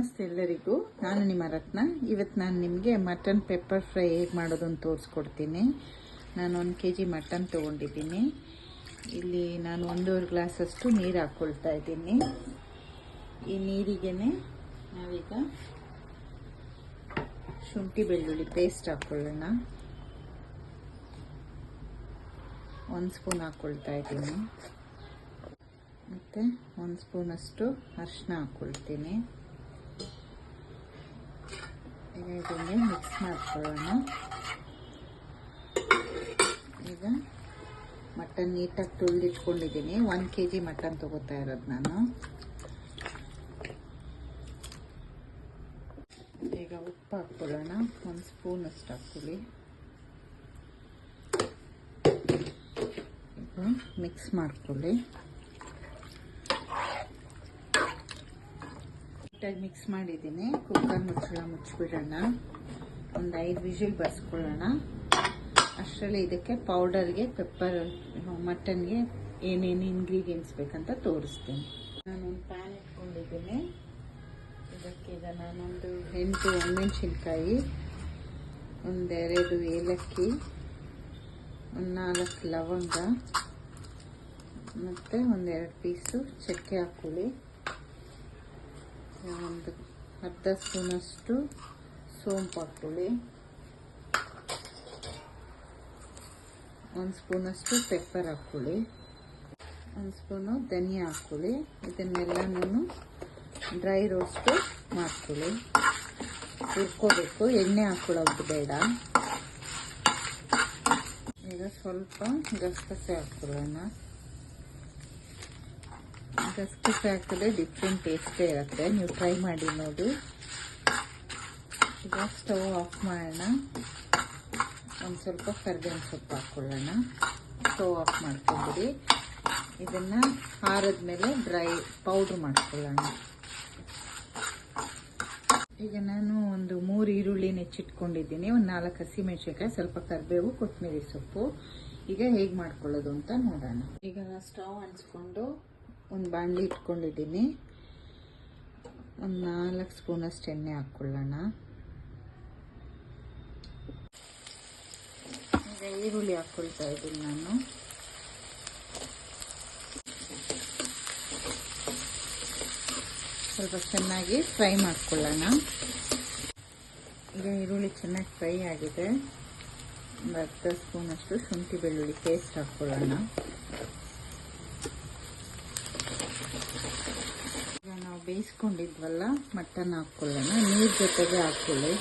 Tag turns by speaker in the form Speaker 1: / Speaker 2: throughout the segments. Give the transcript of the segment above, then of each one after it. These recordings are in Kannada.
Speaker 1: ನಮಸ್ತೆ ಎಲ್ಲರಿಗೂ, ನಾನು ನಿಮ್ಮ ರತ್ನ. ಇವತ್ತು ನಾನು ನಿಮಗೆ ಮಟನ್ ಪೆಪ್ಪರ್ ಫ್ರೈ ಹೇಗೆ ಮಾಡೋದು ಅಂತ ತೋರಿಸ್ಕೊಡ್ತೀನಿ. ನಾನು 1 kg ಮಟನ್ ತೊಗೊಂಡಿದ್ದೀನಿ. ಇಲ್ಲಿ ನಾನು 1.5 ಗ್ಲಾಸಷ್ಟು ನೀರು ಹಾಕ್ಕೊಳ್ತಾ ಇದ್ದೀನಿ. ಈ ನೀರಿಗೆ ನಾವೀಗ ಶುಂಠಿ ಬೆಳ್ಳುಳ್ಳಿ ಪೇಸ್ಟ್ ಹಾಕ್ಕೊಳ್ಳೋಣ. 1 ಸ್ಪೂನ್ ಹಾಕ್ಕೊಳ್ತಾ ಇದ್ದೀನಿ. ಮತ್ತು 1 ಸ್ಪೂನಷ್ಟು ಅರಿಶಿನ ಹಾಕ್ಕೊಳ್ತೀನಿ. ಈಗ ಇದನ್ನು ಮಿಕ್ಸ್ ಮಾಡ್ಕೊಳ್ಳೋಣ. ಈಗ ಮಟನ್ ನೀಟಾಗಿ ತೊಳೆದಿಟ್ಕೊಂಡಿದ್ದೀನಿ. 1 kg ಮಟನ್ ತೊಗೋತಾ ಇರೋದು ನಾನು. ಈಗ ಉಪ್ಪು ಹಾಕ್ಕೊಳ್ಳೋಣ. 1 ಸ್ಪೂನಷ್ಟು ಹಾಕ್ಕೊಳ್ಳಿ. ಈಗ ಮಿಕ್ಸ್ ಮಾಡ್ಕೊಳ್ಳಿ. ನೀಟಾಗಿ ಮಿಕ್ಸ್ ಮಾಡಿದ್ದೀನಿ. ಕುಕ್ಕರ್ ಮುಚ್ಚಿಬಿಡೋಣ. ಒಂದು 5 ವಿಷಲ್ ಬರ್ಸ್ಕೊಳ್ಳೋಣ. ಅಷ್ಟರಲ್ಲಿ ಇದಕ್ಕೆ ಪೌಡರ್ಗೆ ಪೆಪ್ಪರ್ ಮಟನ್ಗೆ ಏನೇನು ಇಂಗ್ರೀಡಿಯೆಂಟ್ಸ್ ಬೇಕಂತ ತೋರಿಸ್ತೀನಿ. ನಾನೊಂದು ಪ್ಯಾನ್ ಇಟ್ಕೊಂಡಿದ್ದೀನಿ. ಇದಕ್ಕೆ ಈಗ ನಾನೊಂದು 8 ಒಣಮೆಣಸಿನ್ಕಾಯಿ, 1 2 ಏಲಕ್ಕಿ, 1 4 ಲವಂಗ ಮತ್ತು 1 2 ಪೀಸು ಚಕ್ಕೆ ಹಾಕ್ಕೊಳ್ಳಿ. ಒಂದು ಅರ್ಧ ಸ್ಪೂನಷ್ಟು ಸೋಂಪು ಹಾಕ್ಕೊಳ್ಳಿ. 1 ಸ್ಪೂನಷ್ಟು ಪೆಪ್ಪರ್ ಹಾಕ್ಕೊಳ್ಳಿ. 1 ಸ್ಪೂನು ಧನಿಯಾ ಹಾಕ್ಕೊಳ್ಳಿ. ಇದನ್ನೆಲ್ಲನೂ ಡ್ರೈ ರೋಸ್ಟು ಮಾಡ್ಕೊಳ್ಳಿ. ಹುರ್ಕೋಬೇಕು, ಎಣ್ಣೆ ಹಾಕ್ಕೊಳ್ಳೋದು ಬೇಡ. ಈಗ ಸ್ವಲ್ಪ ಗಸಗಸೆ ಹಾಕ್ಕೊಳ್ಳೋಣ. ಗಸಗಸೆ ಹಾಕಿದ್ರೆ ಡಿಫ್ರೆಂಟ್ ಟೇಸ್ಟೇ ಇರುತ್ತೆ. ನೀವು ಟ್ರೈ ಮಾಡಿ ನೋಡಿ. ಈಗ ಸ್ಟವ್ ಆಫ್ ಮಾಡೋಣ. ಒಂದು ಸ್ವಲ್ಪ ಕರಿಬೇವಿನ ಸೊಪ್ಪು ಹಾಕ್ಕೊಳ್ಳೋಣ. ಸ್ಟವ್ ಆಫ್ ಮಾಡ್ಕೊಂಡ್ಬಿಡಿ. ಇದನ್ನು ಆರಿದ್ಮೇಲೆ ಡ್ರೈ ಪೌಡ್ರ್ ಮಾಡ್ಕೊಳ್ಳೋಣ. ಈಗ ನಾನು ಒಂದು 3 ಈರುಳ್ಳಿ ನೆಚ್ಚಿಟ್ಕೊಂಡಿದ್ದೀನಿ. ಒಂದು 4 ಹಸಿಮೆಣಸಿನ್ಕಾಯಿ, ಸ್ವಲ್ಪ ಕರಿಬೇವು, ಕೊತ್ತಂಬರಿ ಸೊಪ್ಪು. ಈಗ ಹೇಗೆ ಮಾಡ್ಕೊಳ್ಳೋದು ಅಂತ ನೋಡೋಣ. ಈಗ ನಾನು ಸ್ಟವ್ ಅಂಟಿಸ್ಕೊಂಡು ಒಂದು ಬಾಣಲಿ ಇಟ್ಕೊಂಡಿದ್ದೀನಿ. ಒಂದು 4 ಸ್ಪೂನಷ್ಟು ಎಣ್ಣೆ ಹಾಕ್ಕೊಳ್ಳೋಣ. ಈಗ ಈರುಳ್ಳಿ ಹಾಕ್ಕೊಳ್ತಾ ಇದ್ದೀನಿ ನಾನು. ಸ್ವಲ್ಪ ಚೆನ್ನಾಗಿ ಫ್ರೈ ಮಾಡ್ಕೊಳ್ಳೋಣ. ಈಗ ಈರುಳ್ಳಿ ಚೆನ್ನಾಗಿ ಫ್ರೈ ಆಗಿದೆ. ಒಂದು ಅರ್ಧ ಸ್ಪೂನಷ್ಟು ಶುಂಠಿ ಬೆಳ್ಳುಳ್ಳಿ ಪೇಸ್ಟ್ ಹಾಕ್ಕೊಳ್ಳೋಣ. ಈಗ ನಾವು ಬೇಯಿಸ್ಕೊಂಡಿದ್ವಲ್ಲ ಮಟನ್ ಹಾಕ್ಕೊಳ್ಳೋಣ. ನೀರು ಜೊತೆಗೆ ಹಾಕ್ಕೊಳ್ಳಿ.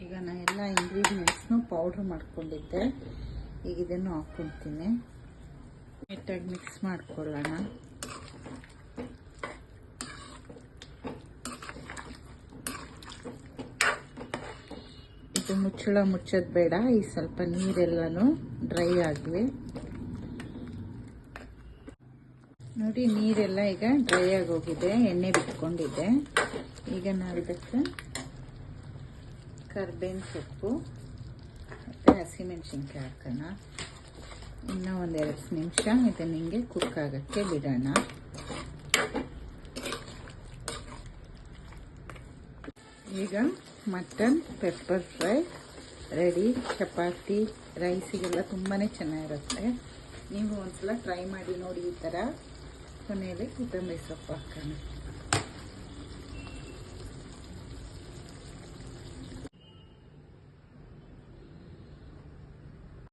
Speaker 1: ಈಗ ನಾನು ಎಲ್ಲ ಇಂಗ್ರೀಡಿಯೆಂಟ್ಸ್ನು ಪೌಡ್ರ್ ಮಾಡ್ಕೊಂಡಿದ್ದೆ. ಈಗ ಇದನ್ನು ಹಾಕ್ಕೊಳ್ತೀನಿ. ನೀಟಾಗಿ ಮಿಕ್ಸ್ ಮಾಡ್ಕೊಳ್ಳೋಣ. ಇದು ಮುಚ್ಚೋದು ಬೇಡ. ಈ ಸ್ವಲ್ಪ ನೀರೆಲ್ಲನೂ ಡ್ರೈ ಆಗಲಿ. ನೋಡಿ, ನೀರೆಲ್ಲ ಈಗ ಡ್ರೈ ಆಗೋಗಿದೆ, ಎಣ್ಣೆ ಬಿಟ್ಕೊಂಡಿದೆ. ಈಗ ನಾವು ಇದಕ್ಕೆ ಕರಿಬೇವಿನ ಸೊಪ್ಪು ಮತ್ತು ಹಸಿಮೆಣಸಿನ್ಕಾಯಿ ಹಾಕೋಣ. ಇನ್ನೂ 1 2 ನಿಮಿಷ ಇದನ್ನು ಹಿಂಗೆ ಕುಕ್ ಆಗೋಕ್ಕೆ ಬಿಡೋಣ. ಈಗ mutton pepper fry ready. Chapati, ರೈಸಿಗೆಲ್ಲ ತುಂಬಾ ಚೆನ್ನಾಗಿರುತ್ತೆ. ನೀವು ಒಂದ್ಸಲ ಟ್ರೈ ಮಾಡಿ ನೋಡಿ. ಈ ಥರ ಕೊನೆಯಲ್ಲಿ ಕೊತ್ತಂಬರಿ ಸೊಪ್ಪು ಹಾಕೋಣ.